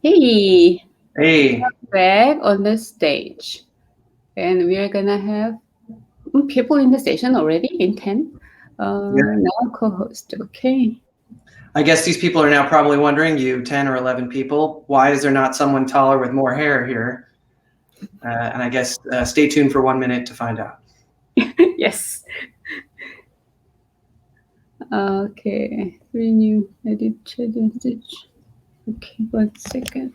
Hey, Hey, back on the stage. And we are gonna have people in the station already in 10. yeah, Now co-host, okay. I guess these people are now probably wondering, you 10 or 11 people, why is there not someone taller with more hair here? And I guess stay tuned for 1 minute to find out. Yes. Okay. Renew, edit, chat message. Okay, 1 second.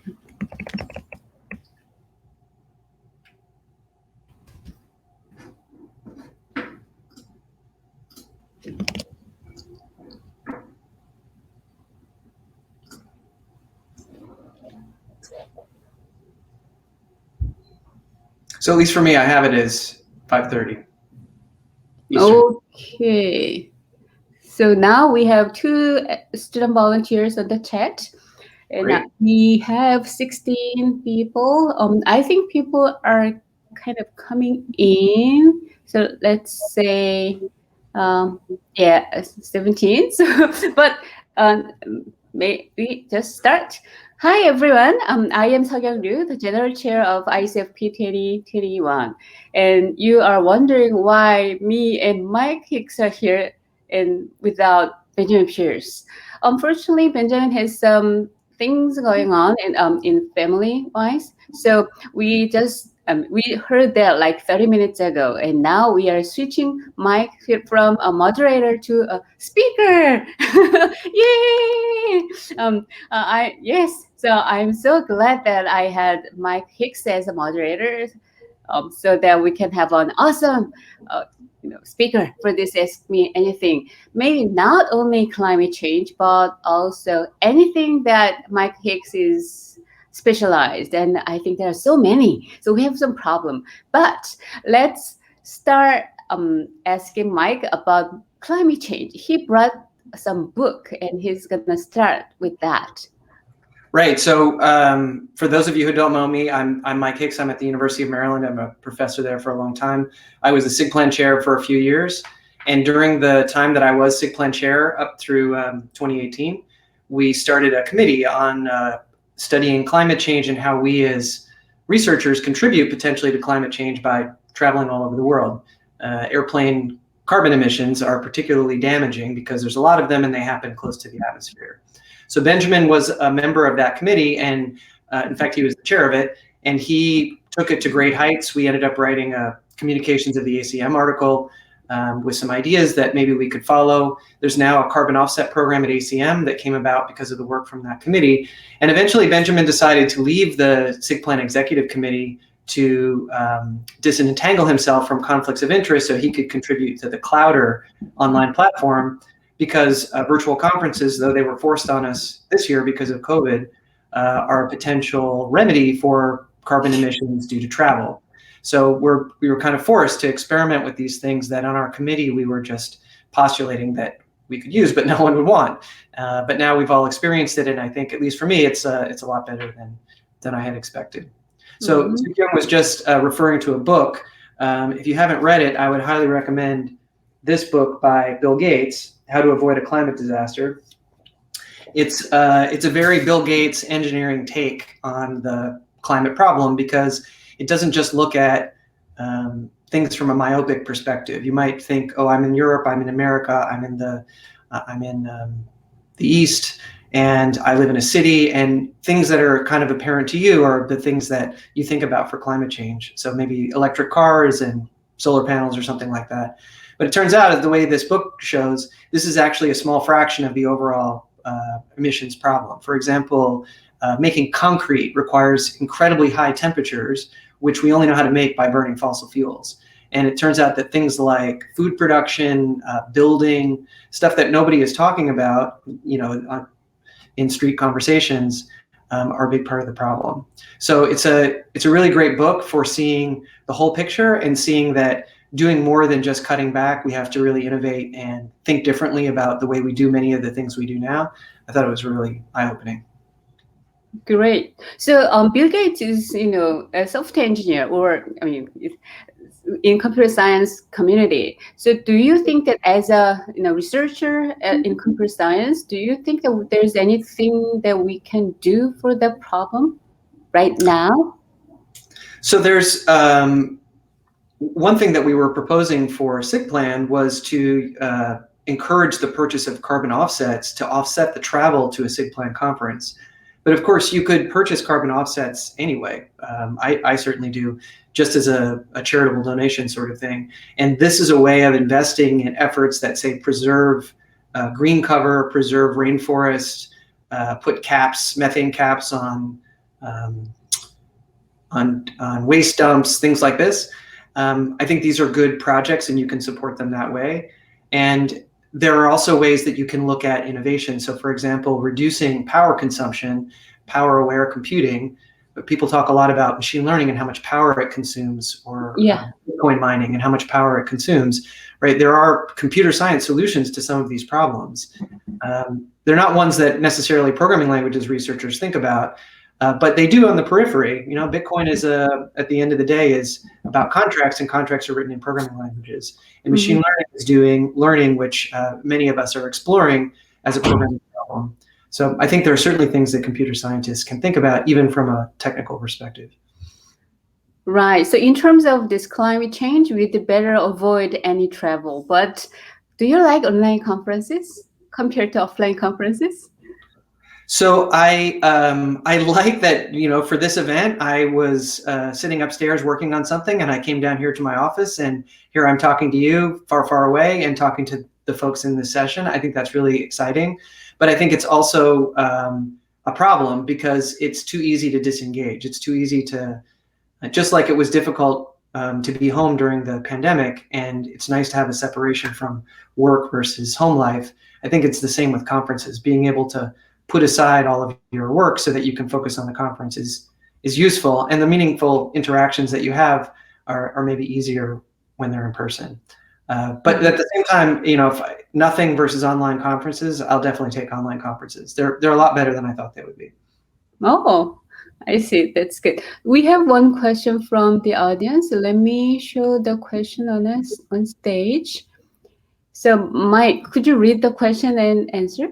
So at least for me, I have it as 5:30 Eastern. Okay. So now we have two student volunteers on the chat. And Great. we have 16 people. I think people are kind of coming in. So let's say, um, yeah, 17. So, but um, maybe just start. Hi, everyone. I am Seokyung Ryu, the General Chair of ICFP 2021. And you are wondering why me and Mike Hicks are here and without Benjamin Pierce. Unfortunately, Benjamin has some things going on in family wise. So we heard that like 30 minutes ago, and now we are switching mic from a moderator to a speaker. Yay! I yes. So I'm so glad that I had Mike Hicks as a moderator, so that we can have an awesome, uh, speaker for this Ask Me Anything. Maybe not only climate change, but also anything that Mike Hicks is specialized. And I think there are so many. So we have some problem. But let's start asking Mike about climate change. He brought some book and he's gonna start with that. Right. So for those of you who don't know me, I'm Mike Hicks. I'm at the University of Maryland. I'm a professor there for a long time. I was the SIG Plan chair for a few years. And during the time that I was SIG Plan chair up through 2018, we started a committee on studying climate change and how we as researchers contribute potentially to climate change by traveling all over the world. Airplane carbon emissions are particularly damaging because there's a lot of them and they happen close to the atmosphere. So Benjamin was a member of that committee, and in fact, he was the chair of it, and he took it to great heights. We ended up writing a Communications of the ACM article with some ideas that maybe we could follow. There's now a carbon offset program at ACM that came about because of the work from that committee. And eventually Benjamin decided to leave the SIG Plan Executive Committee to disentangle himself from conflicts of interest so he could contribute to the Clouder online platform, because virtual conferences, though they were forced on us this year because of COVID, are a potential remedy for carbon emissions due to travel. So we were kind of forced to experiment with these things that on our committee we were just postulating that we could use, but no one would want. But now we've all experienced it, and I think, at least for me, it's a lot better than I had expected. So Soo-kyung was just referring to a book. If you haven't read it, I would highly recommend this book by Bill Gates, How to Avoid a Climate Disaster. It's a very Bill Gates engineering take on the climate problem, because it doesn't just look at things from a myopic perspective. You might think, oh, I'm in Europe, I'm in America, I'm in the East, and I live in a city, and things that are kind of apparent to you are the things that you think about for climate change. So maybe electric cars and solar panels or something like that. But it turns out, the way this book shows, this is actually a small fraction of the overall emissions problem. For example, making concrete requires incredibly high temperatures, which we only know how to make by burning fossil fuels. And it turns out that things like food production, building, stuff that nobody is talking about, in street conversations, are a big part of the problem. So it's a really great book for seeing the whole picture and seeing that doing more than just cutting back, we have to really innovate and think differently about the way we do many of the things we do now. I thought it was really eye-opening. Great. So Bill Gates is, a software engineer, or I mean, in computer science community. So do you think that as a researcher in computer science, do you think that there's anything that we can do for the problem right now? So there's one thing that we were proposing for SIG Plan was to encourage the purchase of carbon offsets to offset the travel to a SIG Plan conference. But of course, you could purchase carbon offsets anyway. I certainly do, just as a charitable donation sort of thing. And this is a way of investing in efforts that say preserve green cover, preserve rainforest, put caps, methane caps on waste dumps, things like this. I think these are good projects and you can support them that way. And there are also ways that you can look at innovation. So for example, reducing power consumption, power aware computing. But people talk a lot about machine learning and how much power it consumes, or Bitcoin mining and how much power it consumes, right? There are computer science solutions to some of these problems. They're not ones that necessarily programming languages researchers think about, but they do on the periphery. Bitcoin is at the end of the day is about contracts, and contracts are written in programming languages. And machine learning is doing learning, which many of us are exploring as a programming problem. So I think there are certainly things that computer scientists can think about, even from a technical perspective. Right. So in terms of this climate change, we'd better avoid any travel. But do you like online conferences compared to offline conferences? So I like that, for this event, I was sitting upstairs working on something, and I came down here to my office, and here I'm talking to you far, far away and talking to the folks in this session. I think that's really exciting. But I think it's also a problem because it's too easy to disengage. It's too easy to, just like it was difficult to be home during the pandemic, and it's nice to have a separation from work versus home life. I think it's the same with conferences. Being able to put aside all of your work so that you can focus on the conference is useful, and the meaningful interactions that you have are maybe easier when they're in person. But at the same time, if nothing versus online conferences, I'll definitely take online conferences. They're a lot better than I thought they would be. Oh, I see. That's good. We have one question from the audience. Let me show the question on stage. So, Mike, could you read the question and answer?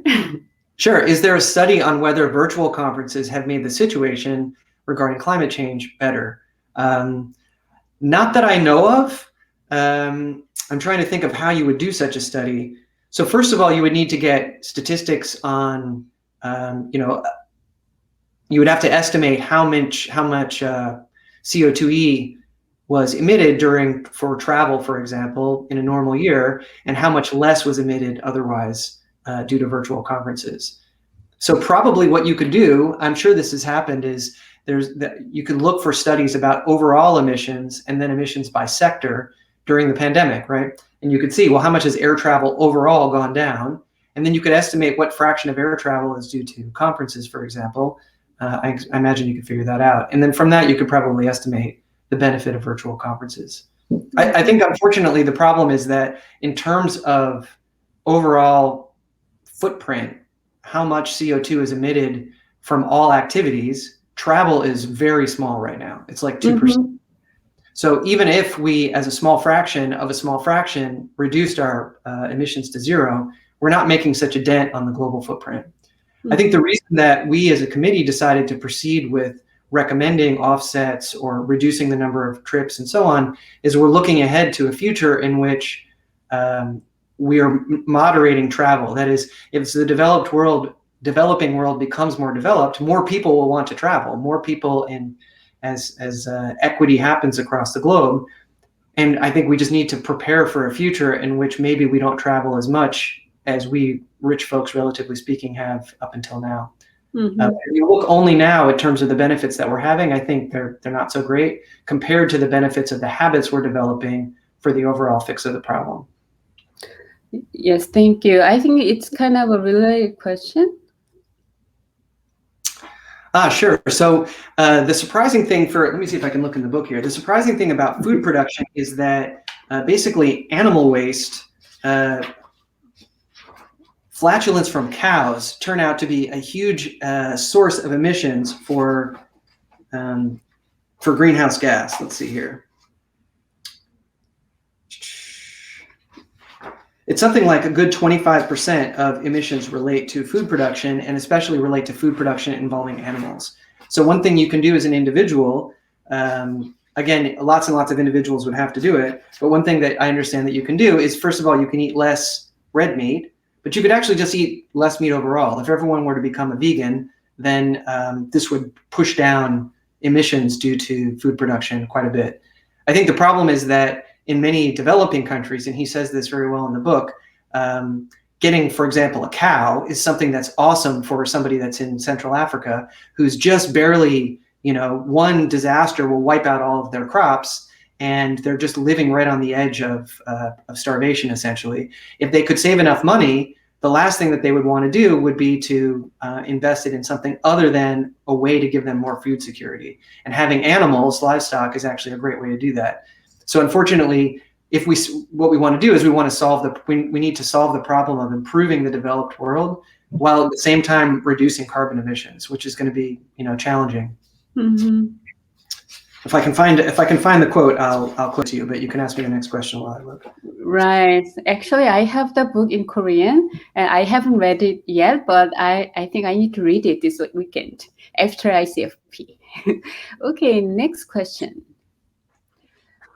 Sure. Is there a study on whether virtual conferences have made the situation regarding climate change better? Not that I know of. I'm trying to think of how you would do such a study. So first of all, you would need to get statistics on, you would have to estimate how much CO2e was emitted for travel, for example, in a normal year, and how much less was emitted otherwise due to virtual conferences. So probably what you could do, I'm sure this has happened, is you could look for studies about overall emissions and then emissions by sector during the pandemic, right? And you could see, well, how much has air travel overall gone down? And then you could estimate what fraction of air travel is due to conferences, for example. I imagine you could figure that out. And then from that, you could probably estimate the benefit of virtual conferences. I think, unfortunately, the problem is that in terms of overall footprint, how much CO2 is emitted from all activities, travel is very small right now. It's like 2%. So even if we, as a small fraction of a small fraction, reduced our emissions to zero, we're not making such a dent on the global footprint. I think the reason that we as a committee decided to proceed with recommending offsets or reducing the number of trips and so on is we're looking ahead to a future in which we are moderating travel. That is, if the developing world becomes more developed, more people will want to travel. More people, as equity happens across the globe. And I think we just need to prepare for a future in which maybe we don't travel as much as we rich folks, relatively speaking, have up until now. If you look only now in terms of the benefits that we're having, I think they're not so great compared to the benefits of the habits we're developing for the overall fix of the problem. Yes, thank you. I think it's kind of a related question. Sure. So the surprising thing let me see if I can look in the book here. The surprising thing about food production is that basically animal waste flatulence from cows turn out to be a huge source of emissions for greenhouse gas. Let's see here. It's something like a good 25% of emissions relate to food production, and especially relate to food production involving animals. So one thing you can do as an individual, again, lots and lots of individuals would have to do it, but one thing that I understand that you can do is, first of all, you can eat less red meat, but you could actually just eat less meat overall. If everyone were to become a vegan, then this would push down emissions due to food production quite a bit. I think the problem is that in many developing countries, and he says this very well in the book, getting, for example, a cow is something that's awesome for somebody that's in Central Africa who's just barely, one disaster will wipe out all of their crops, and they're just living right on the edge of starvation, essentially. If they could save enough money, the last thing that they would want to do would be to invest it in something other than a way to give them more food security. And having animals, livestock, is actually a great way to do that. So unfortunately, what we want to do is we need to solve the problem of improving the developed world while at the same time reducing carbon emissions, which is going to be, challenging. Mm-hmm. If I can find the quote, I'll quote to you, but you can ask me the next question while I look. Right. Actually, I have the book in Korean, and I haven't read it yet, but I think I need to read it this weekend after ICFP. Okay, next question.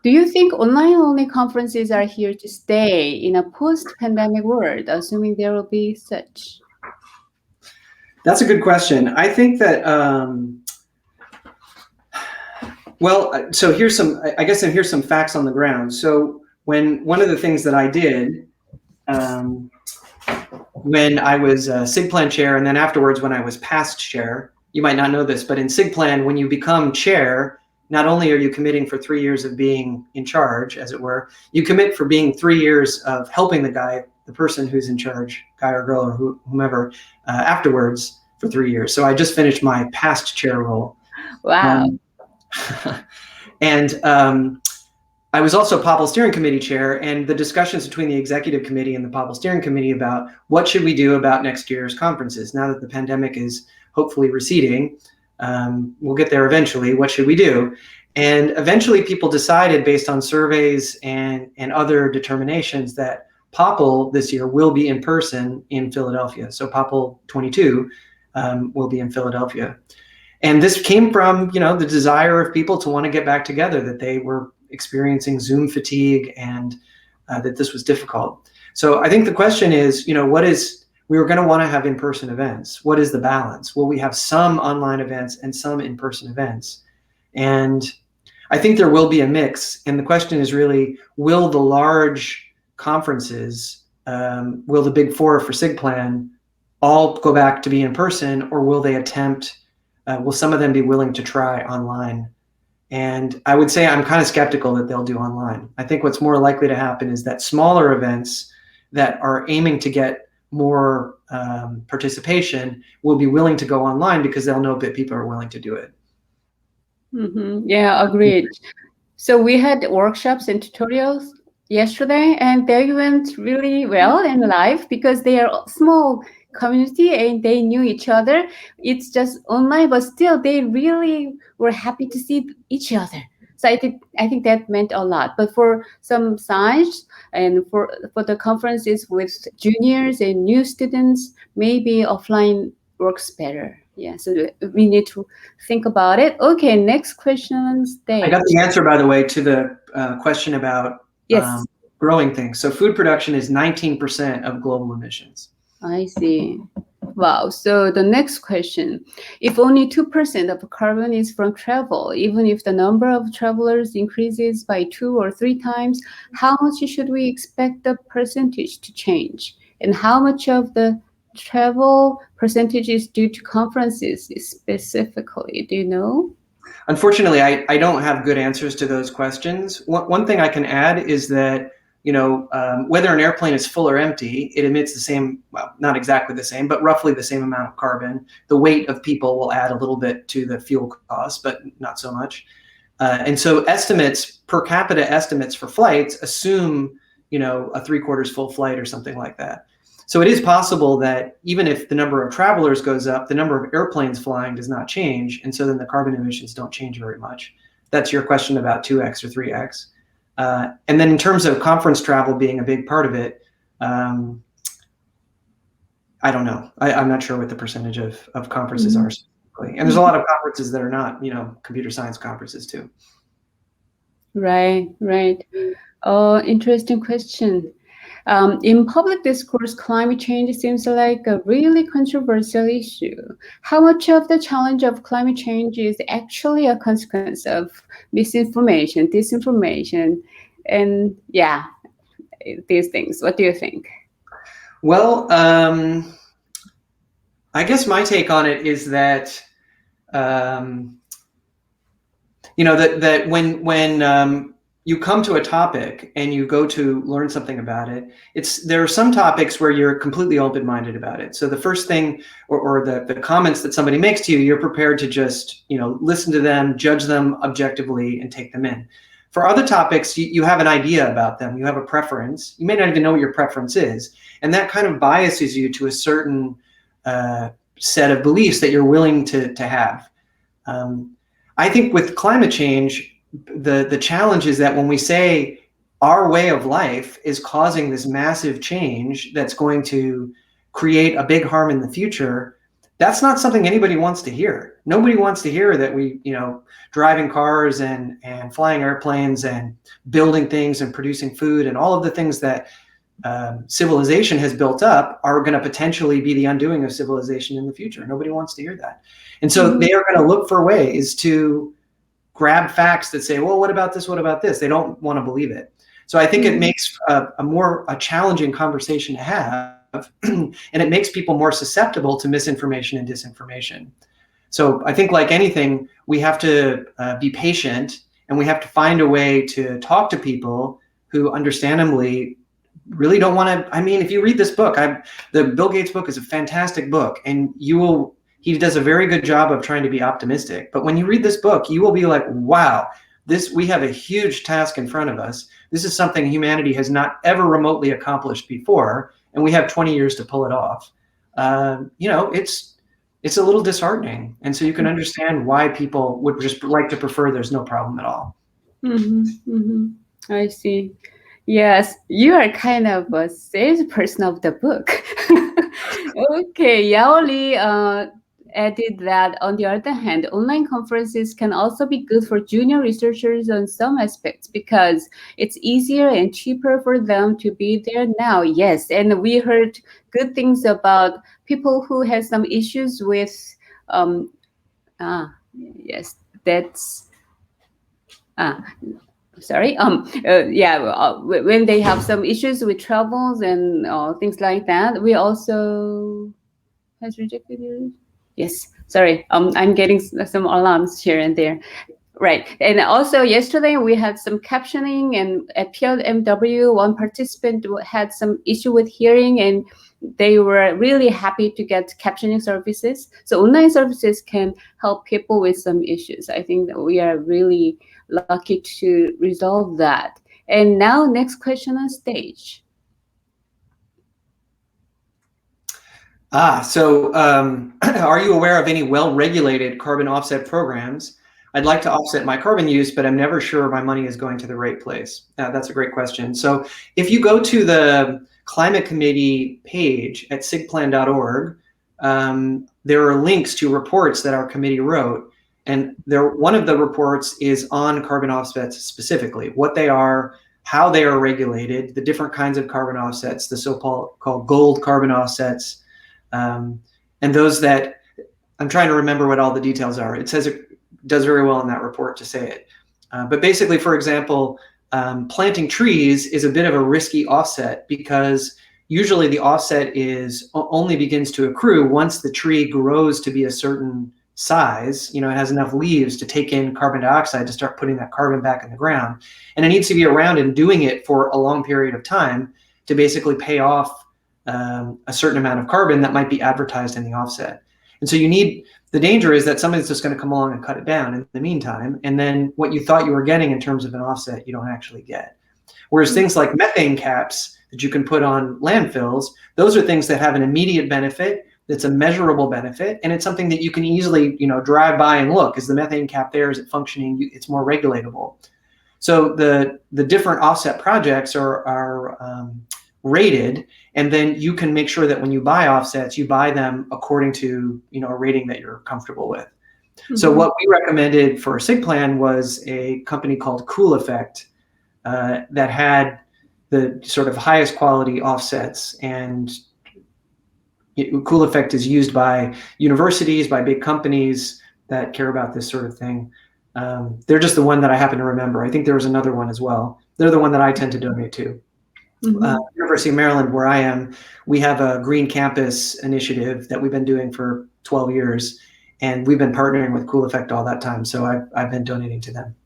Do you think online-only conferences are here to stay in a post-pandemic world, assuming there will be such? That's a good question. I think that, so here's some facts on the ground. So one of the things that I did when I was SIGPlan chair, and then afterwards when I was past chair, you might not know this, but in SIGPlan, when you become chair, not only are you committing for 3 years of being in charge, as it were, you commit for being 3 years of helping the person who's in charge, guy or girl or whomever, afterwards for 3 years. So I just finished my past chair role. Wow. And I was also POPL Steering Committee chair, and the discussions between the Executive Committee and the POPL Steering Committee about what should we do about next year's conferences. Now that the pandemic is hopefully receding, we'll get there eventually. What should we do? And eventually people decided, based on surveys and other determinations, that POPL this year will be in person in Philadelphia. So POPL 22 will be in Philadelphia. And this came from, the desire of people to want to get back together, that they were experiencing Zoom fatigue, and that this was difficult. So I think the question is, we were going to want to have in-person events. What is the balance? Will we have some online events and some in-person events? And I think there will be a mix. And the question is really, will the large conferences, will the big four for SIGPlan all go back to be in person, or will they will some of them be willing to try online? And I would say I'm kind of skeptical that they'll do online. I think what's more likely to happen is that smaller events that are aiming to get more participation will be willing to go online because they'll know that people are willing to do it. Mm-hmm. Yeah, agreed. So we had workshops and tutorials yesterday, and they went really well and live because they are small community and they knew each other. It's just online, but still they really were happy to see each other. So I think that meant a lot. But for some science and for the conferences with juniors and new students, maybe offline works better. Yeah, so we need to think about it. Okay, next question on stage. I got the answer, by the way, to the question about yes. Growing things. So food production is 19% of global emissions. I see. Wow. So the next question, if only 2% of carbon is from travel, even if the number of travelers increases by 2 or 3 times, how much should we expect the percentage to change? And how much of the travel percentage is due to conferences specifically? Do you know? Unfortunately, I don't have good answers to those questions. One thing I can add is that whether an airplane is full or empty, it emits the same, well, not exactly the same, but roughly the same amount of carbon. The weight of people will add a little bit to the fuel cost, but not so much. And so per capita estimates for flights assume, a 3/4 full flight or something like that. So it is possible that even if the number of travelers goes up, the number of airplanes flying does not change, and so then the carbon emissions don't change very much. That's your question about 2x or 3x. And then in terms of conference travel being a big part of it, I don't know. I'm not sure what the percentage of conferences are specifically. And there's a lot of conferences that are not, computer science conferences too. Right. Interesting question. In public discourse, climate change seems like a really controversial issue. How much of the challenge of climate change is actually a consequence of misinformation, disinformation, and these things? What do you think? Well, I guess my take on it is that, that when you come to a topic and you go to learn something about it, there are some topics where you're completely open-minded about it. So the first thing or the comments that somebody makes to you, you're prepared to just, listen to them, judge them objectively, and take them in. For other topics, you have an idea about them, you have a preference. You may not even know what your preference is. And that kind of biases you to a certain set of beliefs that you're willing to have. I think with climate change, the challenge is that when we say our way of life is causing this massive change that's going to create a big harm in the future, that's not something anybody wants to hear. Nobody wants to hear that we, driving cars and flying airplanes and building things and producing food and all of the things that civilization has built up are going to potentially be the undoing of civilization in the future. Nobody wants to hear that. And so they are going to look for ways to grab facts that say, well, what about this? What about this? They don't want to believe it. So I think it makes a challenging conversation to have, and it makes people more susceptible to misinformation and disinformation. So I think like anything, we have to be patient, and we have to find a way to talk to people who understandably really don't want to. I mean, if you read this book, the Bill Gates book is a fantastic book, and he does a very good job of trying to be optimistic. But when you read this book, you will be like, wow, we have a huge task in front of us. This is something humanity has not ever remotely accomplished before, and we have 20 years to pull it off. It's a little disheartening. And so you can understand why people would just like to prefer there's no problem at all. I see. Yes, you are kind of a salesperson of the book. Okay, Yaoli added that, on the other hand, online conferences can also be good for junior researchers on some aspects because it's easier and cheaper for them to be there now. Yes, and we heard good things about people who have some issues with, yes, that's, sorry. When they have some issues with travels and things like that, we also has rejected you. Yes, sorry. I'm getting some alarms here and there. Right. And also yesterday we had some captioning, and at PLMW, one participant had some issue with hearing, and they were really happy to get captioning services. So online services can help people with some issues. I think that we are really lucky to resolve that. And now next question on stage. So are you aware of any well-regulated carbon offset programs? I'd like to offset my carbon use, but I'm never sure my money is going to the right place. That's a great question. So if you go to the Climate Committee page at sigplan.org, there are links to reports that our committee wrote. And one of the reports is on carbon offsets specifically, what they are, how they are regulated, the different kinds of carbon offsets, the so-called gold carbon offsets, and those that, I'm trying to remember what all the details are. It says it does very well in that report to say it. But basically, for example, planting trees is a bit of a risky offset because usually the offset only begins to accrue once the tree grows to be a certain size. It has enough leaves to take in carbon dioxide to start putting that carbon back in the ground. And it needs to be around and doing it for a long period of time to basically pay off a certain amount of carbon that might be advertised in the offset. And so the danger is that somebody's just going to come along and cut it down in the meantime, and then what you thought you were getting in terms of an offset, you don't actually get. Whereas things like methane caps, that you can put on landfills, those are things that have an immediate benefit, that's a measurable benefit, and it's something that you can easily, drive by and look. Is the methane cap there? Is it functioning? It's more regulatable. So the different offset projects are rated, and then you can make sure that when you buy offsets, you buy them according to a rating that you're comfortable with. Mm-hmm. So what we recommended for a SIG plan was a company called Cool Effect that had the sort of highest quality offsets, and Cool Effect is used by universities, by big companies that care about this sort of thing. They're just the one that I happen to remember. I think there was another one as well. They're the one that I tend to donate to. Mm-hmm. University of Maryland, where I am, we have a Green Campus initiative that we've been doing for 12 years, and we've been partnering with Cool Effect all that time. So I've been donating to them.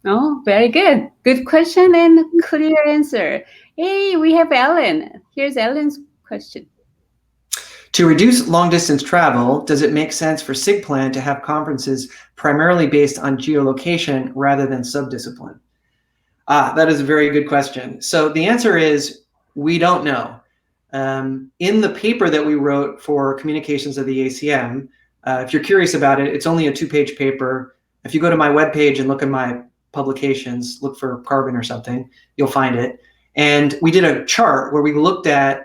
Oh, very good. Good question and clear answer. Hey, we have Ellen. Here's Ellen's question. To reduce long-distance travel, does it make sense for SIG Plan to have conferences primarily based on geolocation rather than subdiscipline? That is a very good question. So the answer is we don't know. In the paper that we wrote for communications of the ACM, if you're curious about it, it's only a 2-page paper. If you go to my webpage and look at my publications, look for carbon or something, you'll find it. And we did a chart where we looked at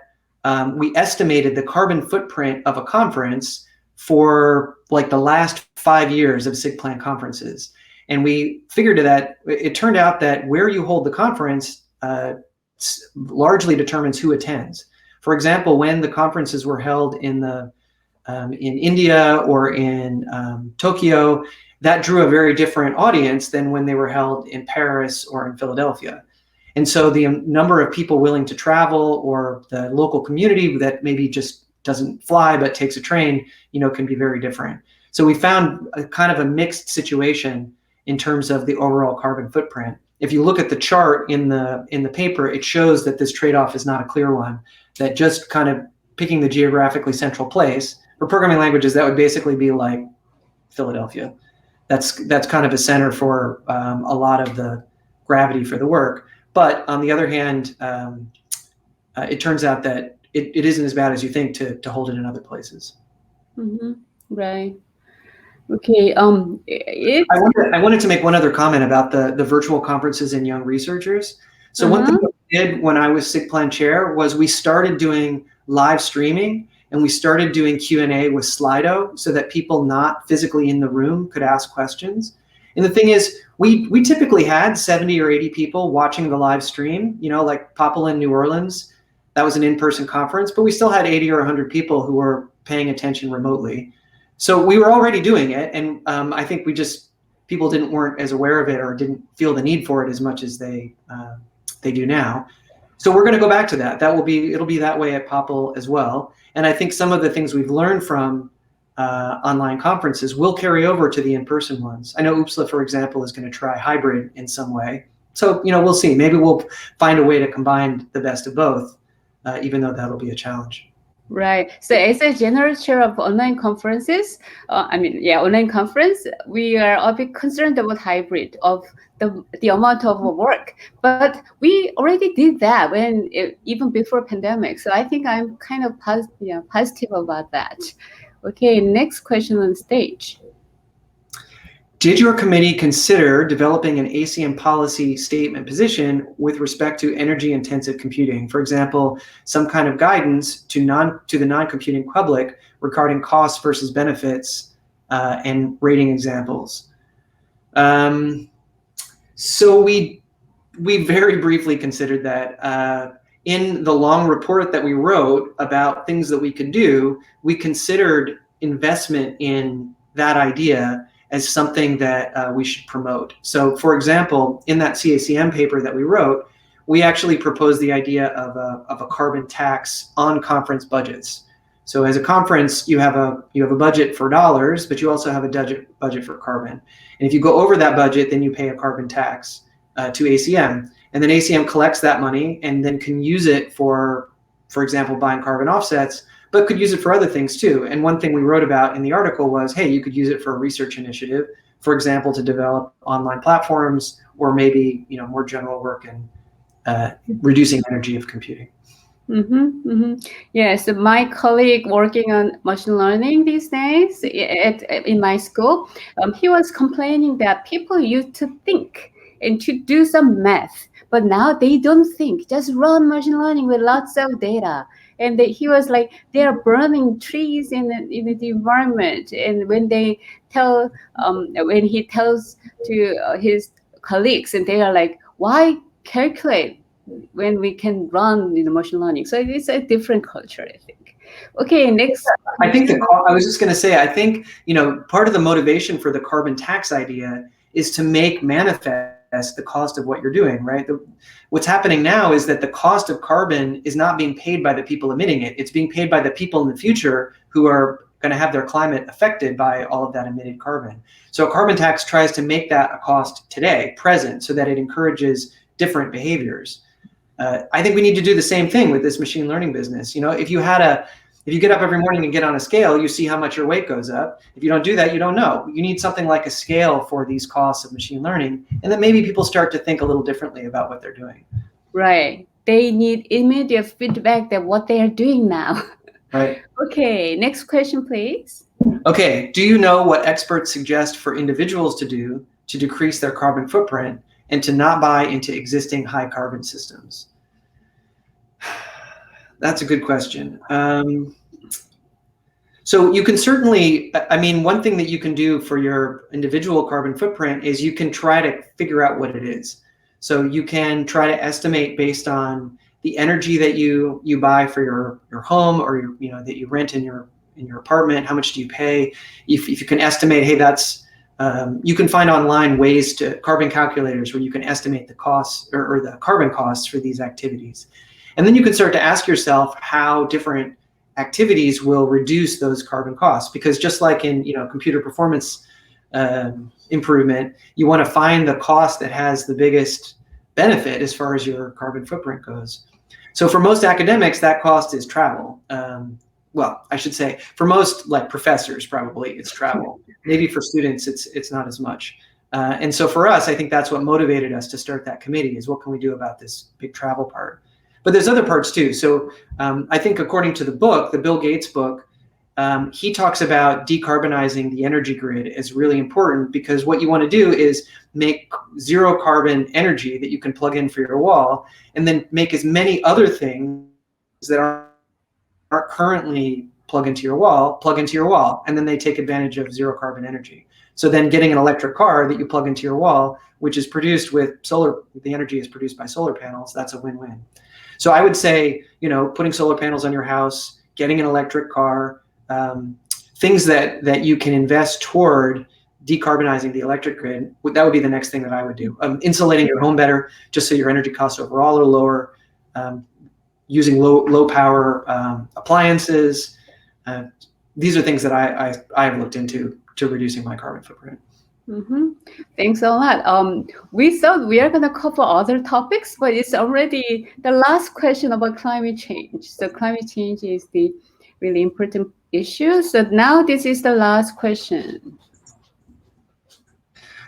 we estimated the carbon footprint of a conference for like the last 5 years of SIG Plan conferences. And we figured that it turned out that where you hold the conference largely determines who attends. For example, when the conferences were held in India or in Tokyo, that drew a very different audience than when they were held in Paris or in Philadelphia. And so the number of people willing to travel, or the local community that maybe just doesn't fly but takes a train, can be very different. So we found a kind of a mixed situation in terms of the overall carbon footprint. If you look at the chart in the paper, it shows that this trade-off is not a clear one, that just kind of picking the geographically central place. For programming languages, that would basically be like Philadelphia. That's kind of a center for a lot of the gravity for the work. But on the other hand, it turns out that it isn't as bad as you think to hold it in other places. Mm-hmm. Right. Okay. I wanted to make one other comment about the virtual conferences and young researchers. So one thing that we did when I was SIG Plan chair was we started doing live streaming, and we started doing Q&A with Slido so that people not physically in the room could ask questions. And the thing is, we typically had 70 or 80 people watching the live stream, like Poplar in New Orleans. That was an in-person conference, but we still had 80 or 100 people who were paying attention remotely. So we were already doing it, and I think people weren't as aware of it or didn't feel the need for it as much as they do now. So we're going to go back to that. It'll be that way at Poplar as well. And I think some of the things we've learned from online conferences will carry over to the in-person ones. I know UPSLA, for example, is going to try hybrid in some way. So, we'll see. Maybe we'll find a way to combine the best of both, even though that'll be a challenge. Right. So as a general chair of online conferences, online conference, we are a bit concerned about hybrid of the amount of work. But we already did that even before pandemic. So I think I'm kind of positive about that. Okay, next question on stage. Did your committee consider developing an ACM policy statement position with respect to energy-intensive computing? For example, some kind of guidance to the non-computing public regarding costs versus benefits and rating examples. So we very briefly considered that. In the long report that we wrote about things that we could do, we considered investment in that idea as something that we should promote. So, for example, in that CACM paper that we wrote, we actually proposed the idea of a carbon tax on conference budgets. So, as a conference, you have a budget for dollars, but you also have a budget for carbon. And if you go over that budget, then you pay a carbon tax to ACM. And then ACM collects that money and then can use it for example, buying carbon offsets, but could use it for other things too. And one thing we wrote about in the article was, hey, you could use it for a research initiative, for example, to develop online platforms, or maybe more general work in reducing energy of computing. Yes, my colleague working on machine learning these days in my school, he was complaining that people used to think and to do some math, but now they don't think, just run machine learning with lots of data. And he was like, they are burning trees in the environment. And when he tells to his colleagues, and they are like, why calculate when we can run machine learning? So it's a different culture, I think. Okay, next. I think I was just going to say, I think, part of the motivation for the carbon tax idea is to make manifest the cost of what you're doing, right? What's happening now is that the cost of carbon is not being paid by the people emitting it. It's being paid by the people in the future who are going to have their climate affected by all of that emitted carbon. So a carbon tax tries to make that a cost today, present, so that it encourages different behaviors. I think we need to do the same thing with this machine learning business. If you get up every morning and get on a scale, you see how much your weight goes up. If you don't do that, you don't know. You need something like a scale for these costs of machine learning, and then maybe people start to think a little differently about what they're doing. Right. They need immediate feedback that what they are doing now. Right. Okay, next question, please. Okay, do you know what experts suggest for individuals to do to decrease their carbon footprint and to not buy into existing high carbon systems? That's a good question. So you can certainly, one thing that you can do for your individual carbon footprint is you can try to figure out what it is. So you can try to estimate based on the energy that you buy for your home, or that you rent in your apartment. How much do you pay? If you can estimate, hey, that's you can find online ways to carbon calculators where you can estimate the costs or the carbon costs for these activities. And then you can start to ask yourself how different activities will reduce those carbon costs. Because just like in computer performance improvement, you want to find the cost that has the biggest benefit as far as your carbon footprint goes. So for most academics, that cost is travel. Well, I should say for most professors, probably it's travel. Maybe for students, it's not as much. And so for us, I think that's what motivated us to start that committee, is what can we do about this big travel part. But there's other parts too. So I think according to the book, the Bill Gates book, he talks about decarbonizing the energy grid as really important, because what you want to do is make zero carbon energy that you can plug in for your wall, and then make as many other things that aren't currently plug into your wall, and then they take advantage of zero carbon energy. So then getting an electric car that you plug into your wall, which is produced with solar, the energy is produced by solar panels, that's a win-win. So I would say, putting solar panels on your house, getting an electric car, things that you can invest toward decarbonizing the electric grid, that would be the next thing that I would do. Insulating your home better, just so your energy costs overall are lower. Using low power appliances. These are things that I have looked into to reducing my carbon footprint. Thanks a lot. We thought we are going to cover other topics, but it's already the last question about climate change. So climate change is the really important issue. So now this is the last question.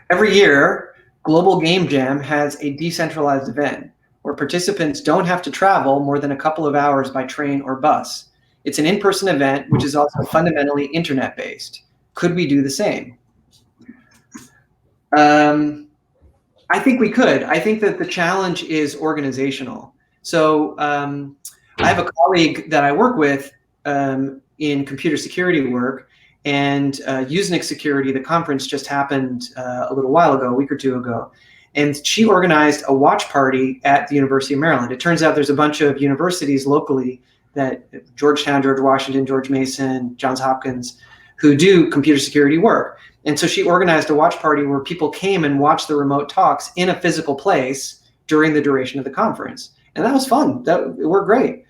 Every year, Global Game Jam has a decentralized event where participants don't have to travel more than a couple of hours by train or bus. It's an in-person event, which is also fundamentally internet-based. Could we do the same? I think we could. I think that the challenge is organizational. So I have a colleague that I work with in computer security work, and Usenix Security, the conference just happened a little while ago, a week or two ago. And she organized a watch party at the University of Maryland. It turns out there's a bunch of universities locally, that Georgetown, George Washington, George Mason, Johns Hopkins, who do computer security work. And so she organized a watch party where people came and watched the remote talks in a physical place during the duration of the conference. And that was fun. It worked great.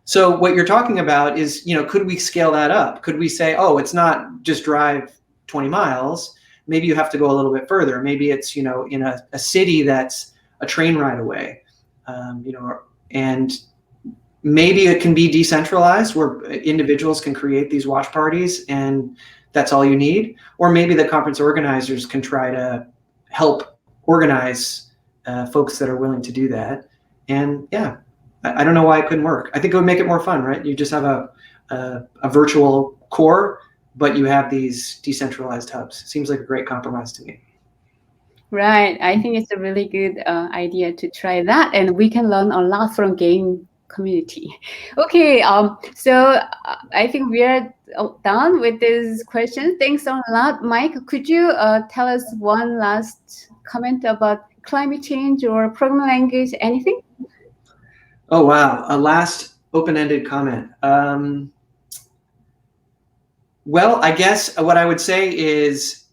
So what you're talking about is, could we scale that up? Could we say, oh, it's not just drive 20 miles. Maybe you have to go a little bit further. Maybe it's, in a city that's a train ride away, and maybe it can be decentralized where individuals can create these watch parties and that's all you need. Or maybe the conference organizers can try to help organize folks that are willing to do that. And yeah, I don't know why it couldn't work. I think it would make it more fun, right? You just have a virtual core, but you have these decentralized hubs. Seems like a great compromise to me. Right. I think it's a really good idea to try that, and we can learn a lot from game community. Okay. So I think we are done with this question. Thanks a lot, Mike. Could you tell us one last comment about climate change or programming language? Anything? Oh wow! A last open-ended comment. Well, I guess what I would say is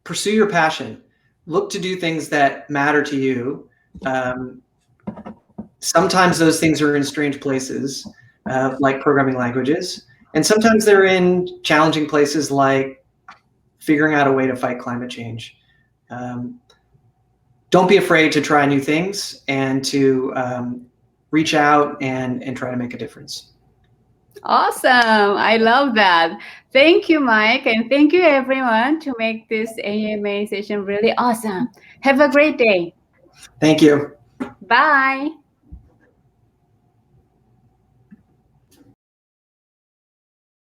pursue your passion. Look to do things that matter to you. Sometimes those things are in strange places, like programming languages, and sometimes they're in challenging places like figuring out a way to fight climate change. Don't be afraid to try new things and to reach out and try to make a difference. Awesome. I love that. Thank you, Mike, and thank you, everyone, to make this AMA session really awesome. Have a great day. Thank you. Bye.